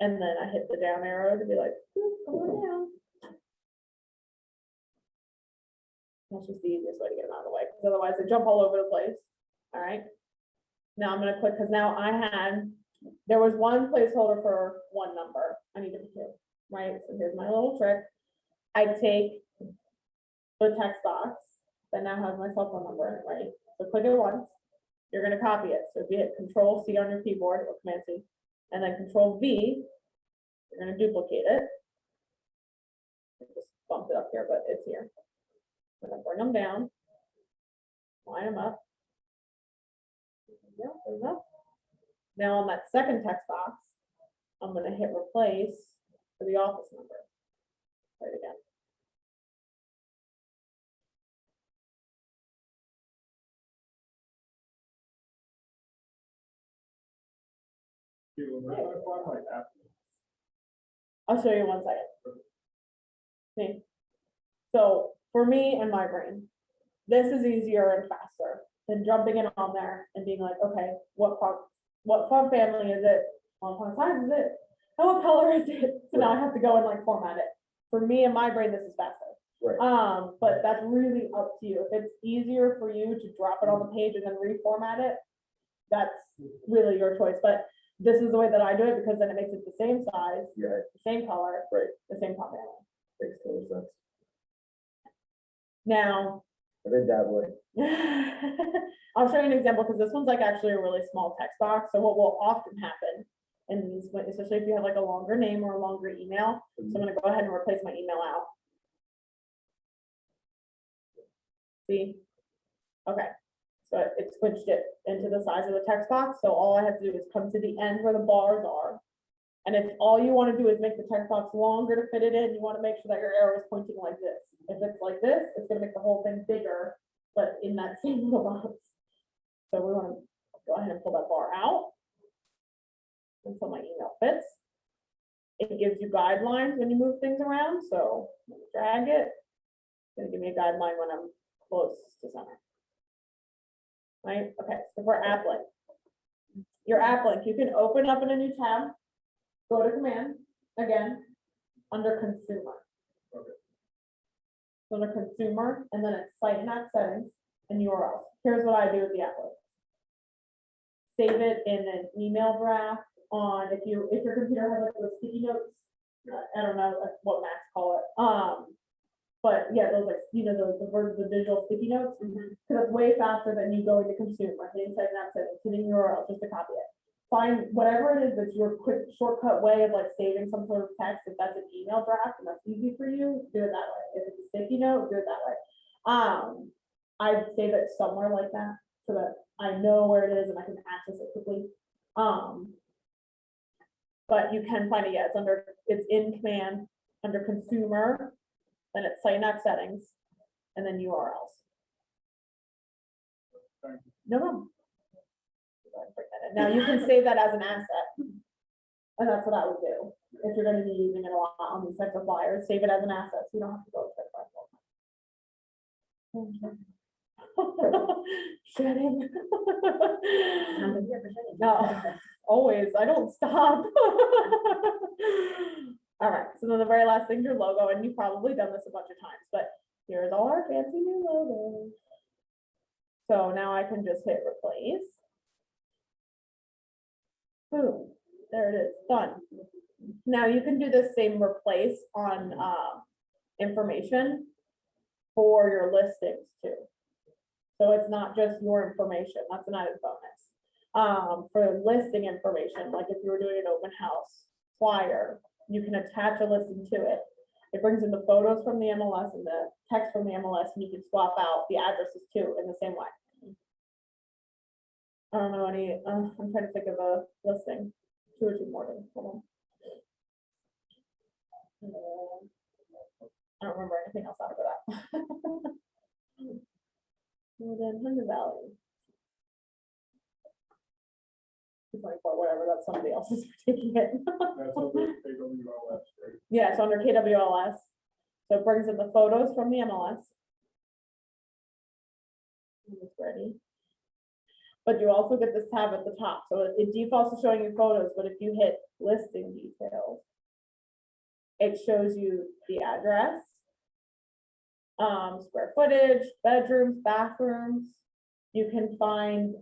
And then I hit the down arrow to be like, come on down. That's just the easiest way to get them out of the way, because otherwise they jump all over the place. All right. Now I'm gonna click, because now there was one placeholder for one number. I need to pick two, right? So here's my little trick. I take the text box that now has my cell phone number in it, right? So click it once, you're gonna copy it. So if you hit Control C on your keyboard or Command C, and then Control V, you're gonna duplicate it. Just bumped it up here, but it's here. I'm gonna bring them down, line them up. Yeah, there we go. Now on that second text box, I'm gonna hit replace for the office number. Right again. Where do I find my app? I'll show you one second. See? So for me and my brain, this is easier and faster than jumping in on there and being like, okay, what font family is it? What font size is it? And what color is it? So now I have to go and like format it. For me and my brain, this is faster. Right. But that's really up to you. If it's easier for you to drop it on the page and then reformat it, that's really your choice. But this is the way that I do it because then it makes it the same size, Yeah, the same color, right, the same font family. makes total sense. Now, I've been dabbling. I'll show you an example because this one's like actually a really small text box. So what will often happen in these, especially if you have like a longer name or a longer email. So I'm gonna go ahead and replace my email out. See? Okay, so it switched it into the size of the text box. So all I have to do is come to the end where the bars are. And if all you want to do is make the text box longer to fit it in, you want to make sure that your arrow is pointing like this. If it's like this, it's gonna make the whole thing bigger, but in that same little box. So we want to go ahead and pull that bar out until my email fits. It gives you guidelines when you move things around, so I'm gonna drag it. It's gonna give me a guideline when I'm close to center. Right, okay, so for app link. Your app link, you can open up in a new tab, go to command, again, under consumer. Okay. So under consumer, and then it's site and app settings and URLs. Here's what I do with the app link. Save it in an email draft on, if your computer has like those sticky notes, I don't know what Macs call it. But yeah, those like, you know, the visual sticky notes, because it's way faster than you going to consumer, hitting site and app settings, hitting URL just to copy it. Find whatever it is that's your quick shortcut way of like saving some sort of text. If that's an email draft and that's easy for you, do it that way. If it's a sticky note, do it that way. I'd save it somewhere like that so that I know where it is and I can access it quickly. But you can find it, yeah, it's in command under consumer, then it's site and app settings, and then URLs. Thank No problem. Now you can save that as an asset. And that's what I would do. If you're gonna be using it a lot on these types of flyers, save it as an asset, so you don't have to go to it. Shedding. I'm here for shedding. No. Always, I don't stop. All right, so then the very last thing, your logo, and you've probably done this a bunch of times, but here's all our fancy new logos. So now I can just hit replace. Boom, there it is, done. Now you can do the same replace on information for your listings too. So it's not just your information, that's an added bonus. For listing information, like if you were doing an open house flyer, you can attach a listing to it. It brings in the photos from the MLS and the text from the MLS, and you can swap out the addresses too in the same way. I don't know any, I'm trying to think of a listing, 2 or 2 more things, hold on. I don't remember anything else after that. Well, then Hunter Valley. 224, whatever, that's somebody else's taking it. That's under AWLS, right? Yeah, so under KWLS, so it brings in the photos from the MLS. It's ready. But you also get this tab at the top, so it defaults to showing you photos, but if you hit listing details, it shows you the address, square footage, bedrooms, bathrooms. You can find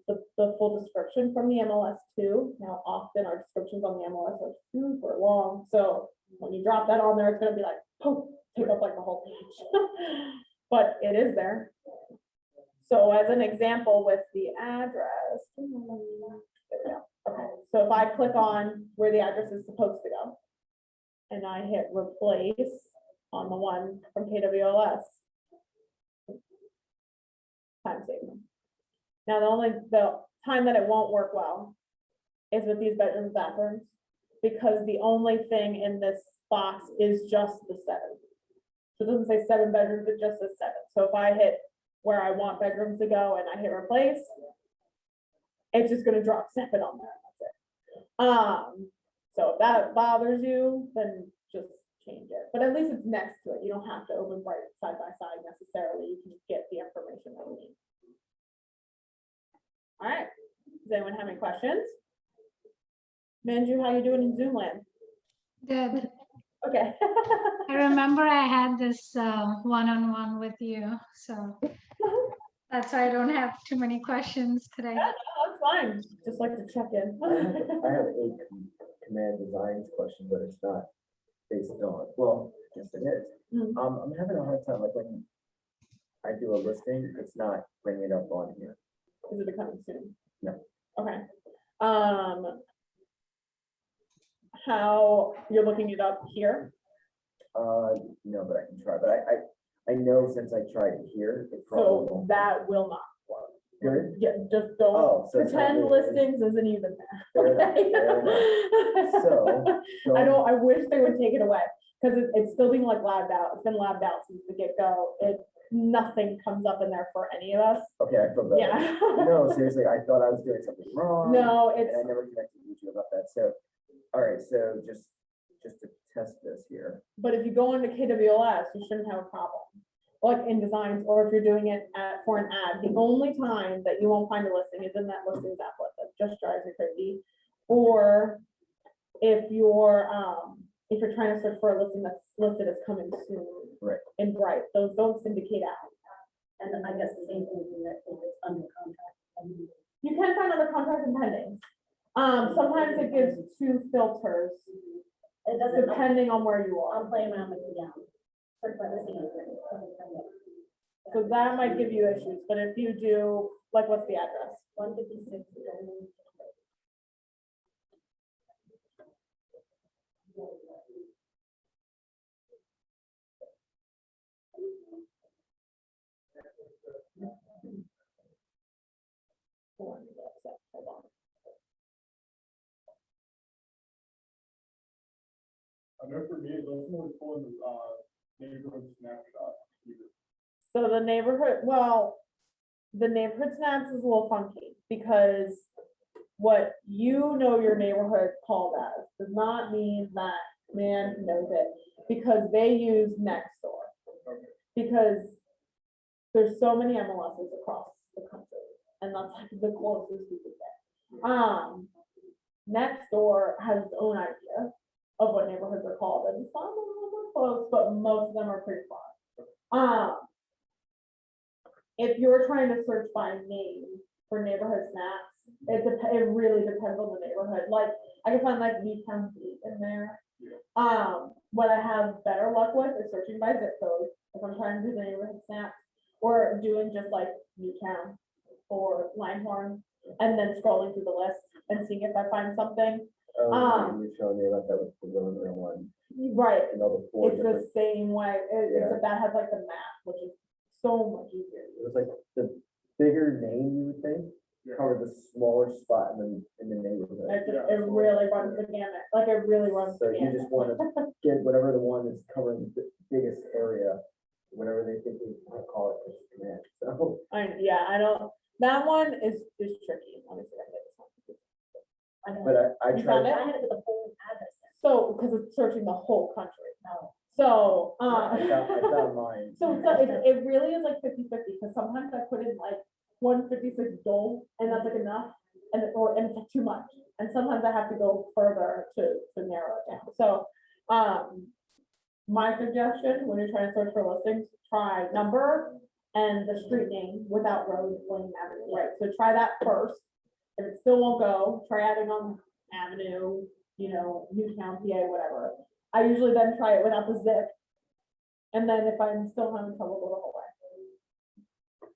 the full description from the MLS too. Now, often our descriptions on the MLS are super long, so when you drop that on there, it's gonna be like, poof, take up like the whole page. But it is there. So as an example with the address. There we go. Okay, so if I click on where the address is supposed to go, and I hit replace on the one from KWLS. Time saving. Now, the time that it won't work well is with these bedrooms, and bathrooms, because the only thing in this box is just the 7. So it doesn't say 7 bedrooms, it just says 7. So if I hit where I want bedrooms to go and I hit replace, it's just gonna drop 7 on there, and that's it. So if that bothers you, then just change it, but at least it's next to it. You don't have to open Bright side by side necessarily. You can get the information that you need. All right, does anyone have any questions? Manju, how you doing in Zoom land? Good. Okay. I remember I had this one-on-one with you, so that's why I don't have too many questions today. Yeah, no, that's fine. Just like to check in. I have a command designs question, but it's not based on, well, yes, it is. Mm. I'm having a hard time, like when I do a listing, it's not bringing it up on here. Is it coming soon? No. Okay. How, you're looking it up here? No, but I can try, but I know since I tried it here, it probably So won't. that will not work. Good? Yeah, just don't, Oh, so it's not pretend really- listings isn't even Fair there. enough, okay? fair enough. So. I wish they would take it away, because it's still being like labbed out, it's been labbed out since the get-go, nothing comes up in there for any of us, Okay, I feel better. yeah. No, seriously, I thought I was doing something wrong. No, And it's, I never connected with you about that, so, all right, so just to test this here. but if you go into KWLS, you shouldn't have a problem. Like in designs, or if you're doing it for an ad, the only time that you won't find a listing is in that listings applet that just drives you crazy. Or if you're trying to search for a listing that's listed as coming soon. Right. In Bright, those don't syndicate out. And then I guess the same thing with that, if it's under contract. And You can find other contracts and pendings. Sometimes it gives 2 filters, It doesn't, depending on where you are. I'm playing around with it, yeah. Search by listing. So that might give you issues, but if you do, like, what's the address? 156. Hold on. I know for me, those more pulling the neighborhood snapshot. So the neighborhood, well, the neighborhood snaps is a little funky, because what you know your neighborhood called as does not mean that man knows it, because they use Nextdoor. Okay. Because there's so many MLSs across the country, and that's like the closest we could get. Nextdoor has its own idea of what neighborhoods are called, and some of them are close, but most of them are pretty far. If you're trying to search by name for neighborhood snaps, it really depends on the neighborhood. Like, I can find like Newtown Beat in there. What I have better luck with is searching by zip code, if I'm trying to do the neighborhood snaps, or doing just like Newtown or Langhorne, and then scrolling through the list and seeing if I find something. You're showing me about that with the William one, Right, and all the 4 it's different, the same way, Yeah. except that has like the map, which is so much easier. it was like the bigger name you would think, covered the smaller spot in the neighborhood. It really runs the gamut, like it really runs So the you gamut. just wanna get whatever the one that's covering the biggest area, whatever they think we wanna call it, just command, so. I don't, that one is tricky, let me see if I can get this one. I know. But I You found tried, it? I had it with the whole address. So, because it's searching the whole country, No. so, I found mine. so it really is like 50/50, because sometimes I put in like 156 Dole, and that's like enough, and it's like too much, and sometimes I have to go further to narrow it down, so, my suggestion, when you're trying to search for listings, try number and the street name without road, lane, avenue, right, so try that first. If it still won't go, try adding on avenue, Newtown, PA, whatever. I usually then try it without the zip. And then if I'm still having trouble, go the whole way.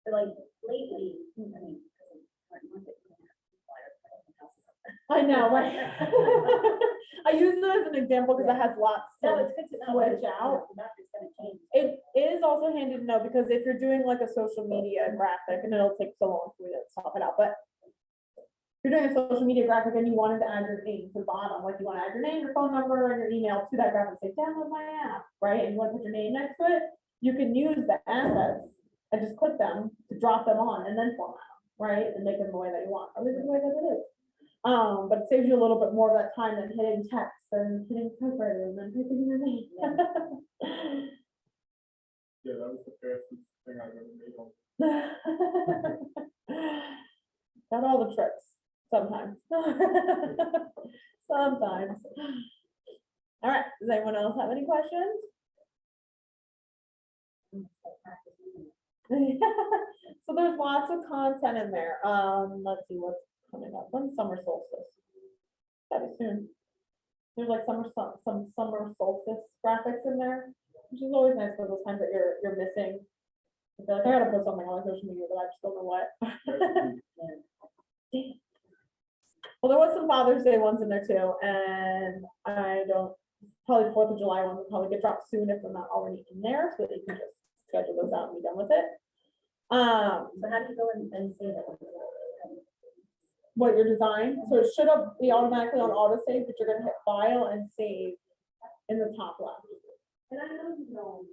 But like lately, I mean, because of current market, we don't have flyers for open houses. I know, right? I use it as an example because it has lots No, to it's good to know. switch out. It's gonna change. It is also handy to know because if you're doing like a social media graphic, and it'll take so long for me to swap it out, but if you're doing a social media graphic and you wanted to add your name to the bottom, like you want to add your name, your phone number, and your email to that graphic, say download my app, right? And you want to put your name next to it, you can use the assets and just click them to drop them on and then format them, right? And make them the way that you want, or leave it the way that it is. But it saves you a little bit more of that time than hitting text and hitting typewriter and then typing your name. Yeah, that was the fastest thing I've ever made on. Got all the tricks, sometimes. Sometimes. All right, does anyone else have any questions? So there's lots of content in there. Let's see what's coming up. When's summer solstice? That'd be soon. There's like some summer solstice graphics in there, which is always nice for those times that you're missing. I feel like I gotta put something on social media, but I just don't know what. Well, there was some Father's Day ones in there too, and I don't, probably 4th of July ones will probably get dropped soon if they're not already in there, so that you can just schedule those out and be done with it. So how do you go and say that? What your design, so it should be automatically on auto save, but you're gonna hit file and save in the top left. And I know you know.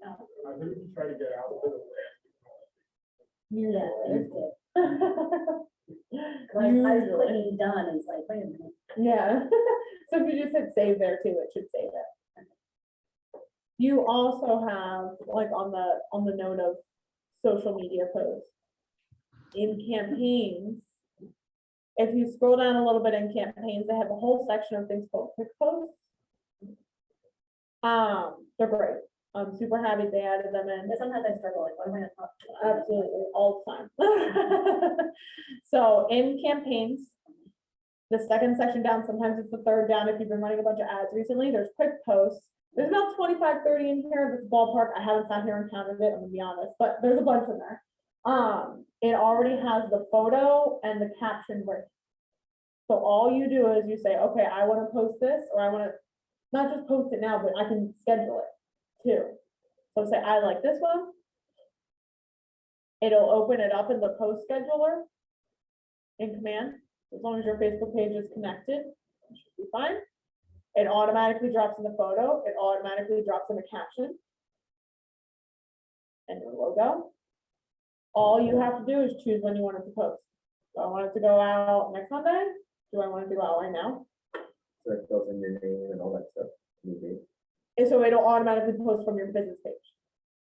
I think you try to get out of it. Yeah, it's good. I was Usually. clicking done, and it's like, wait a minute. Yeah, so if you just hit save there too, it should save it. You also have, like, on the note of social media posts, in campaigns, if you scroll down a little bit in campaigns, they have a whole section of things called quick posts. They're great. I'm super happy they added them in. And sometimes I struggle, like, what am I gonna talk about? Absolutely, all the time. So in campaigns, the second section down, sometimes it's the third down, if you've been running a bunch of ads recently, there's quick posts. There's about 25, 30 in here, if it's ballpark, I haven't sat here and counted it, I'm gonna be honest, but there's a bunch in there. It already has the photo and the caption right. So all you do is you say, okay, I wanna post this, or I wanna, not just post it now, but I can schedule it too. So say, I like this one. It'll open it up in the post scheduler in command, as long as your Facebook page is connected, it should be fine. It automatically drops in the photo, it automatically drops in the caption. And your logo. All you have to do is choose when you want it to post. Do I want it to go out next Monday? Do I want it to go out right now? So it fills in your name and all that stuff. You do. And so it'll automatically post from your business page.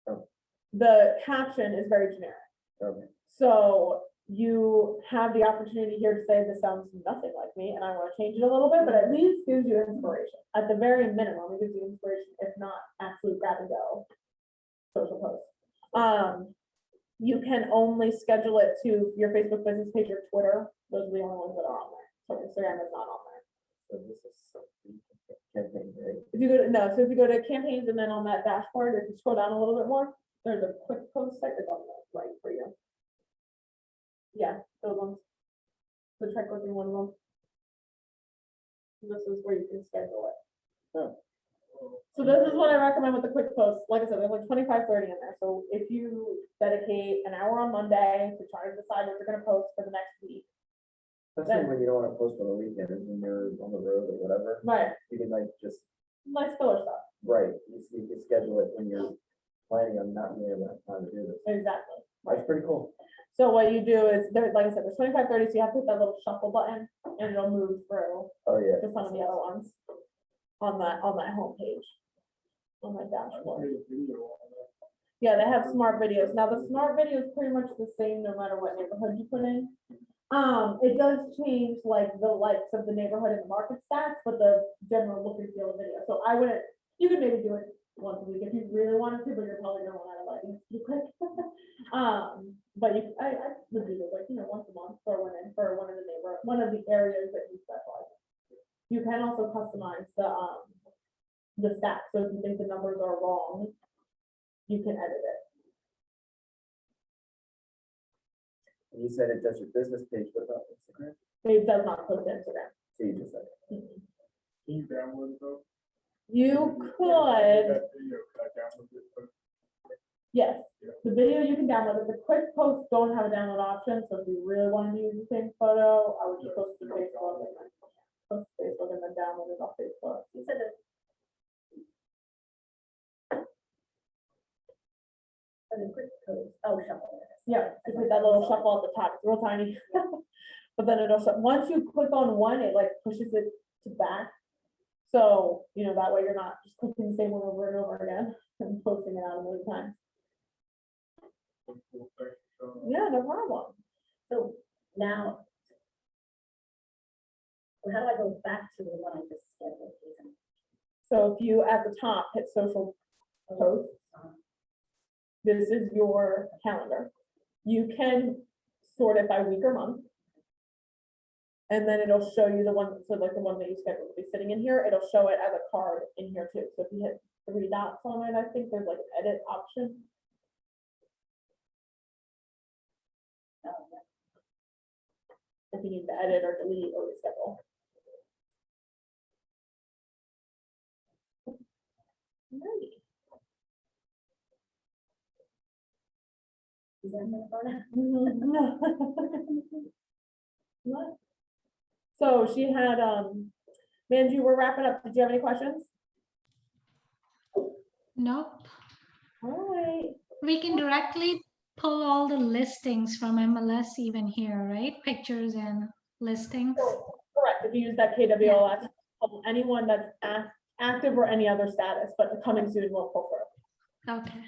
Oh. The caption is very generic. Okay. So you have the opportunity here to say, this sounds nothing like me, and I want to change it a little bit, but at least gives you inspiration. At the very minimum, it gives you inspiration, if not absolute grab and go social posts. You can only schedule it to your Facebook business page or Twitter. Those are the only ones that are on there. So Instagram is not on there. So this is something campaign, right? If you go to, no, so if you go to campaigns and then on that dashboard, if you scroll down a little bit more, there's a quick post section on the right for you. Yeah, those ones. The check would be one of them. This is where you can schedule it. So this is what I recommend with the quick posts. Like I said, there's like 25, 30 in there. So if you dedicate an hour on Monday to try to decide what you're gonna post for the next week. Especially when you don't wanna post on the weekend, when you're on the road or whatever, Right, you can like just, nice filler stuff. right, you can schedule it when you're planning on not being able to have time to do this. Exactly. That's pretty cool. So what you do is, there, like I said, there's 25, 30, so you have to hit that little shuffle button and it'll move through Oh, yeah. to some of the other ones on that homepage, on that dashboard. Yeah, they have smart videos. Now, the smart video is pretty much the same no matter what neighborhood you put in. It does change like the likes of the neighborhood and the market stats, but the general look and feel of the video. So I wouldn't, you could maybe do it once a week if you really wanted to, but you're probably gonna run out of ideas too quick. But I would do it like, once a month for one of the areas that you specialize in. You can also customize the stats. So if you think the numbers are wrong, you can edit it. And you said it does your business page, what about Instagram? It does not post to Instagram. So you just said, Mhm. Can you download it though? You could, That video, could I download it? But yes, the video you can download it. The quick posts don't have a download option, so if you really wanted to use the same photo, I would just post it to Facebook and then post to Facebook and then download it off Facebook. You said that. Oh, the quick code, oh, shuffle. Yeah, just hit that little shuffle at the top, it's real tiny. But then it'll, once you click on one, it like pushes it to back. So, you know, that way you're not just clicking the same one over and over again and posting it out a million times. cool, thanks for showing. Yeah, no problem. So now. So how do I go back to the one I just scheduled? Jason? So if you at the top hit social posts, this is your calendar. You can sort it by week or month. And then it'll show you the one, so like the one that you scheduled to be sitting in here, it'll show it as a card in here too. So if you hit 3 dots on it, I think there's like an edit option. Oh, yeah. If you need to edit or delete or reschedule. Alrighty. Is that on the phone? What? So she had, Manju, we're wrapping up. Did you have any questions? Nope. All right. We can directly pull all the listings from MLS even here, right? Pictures and listings. Correct. If you use that KWLS, anyone that's active or any other status, but coming soon will pull through. Okay,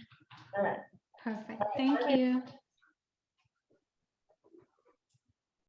All right. perfect. Thank you.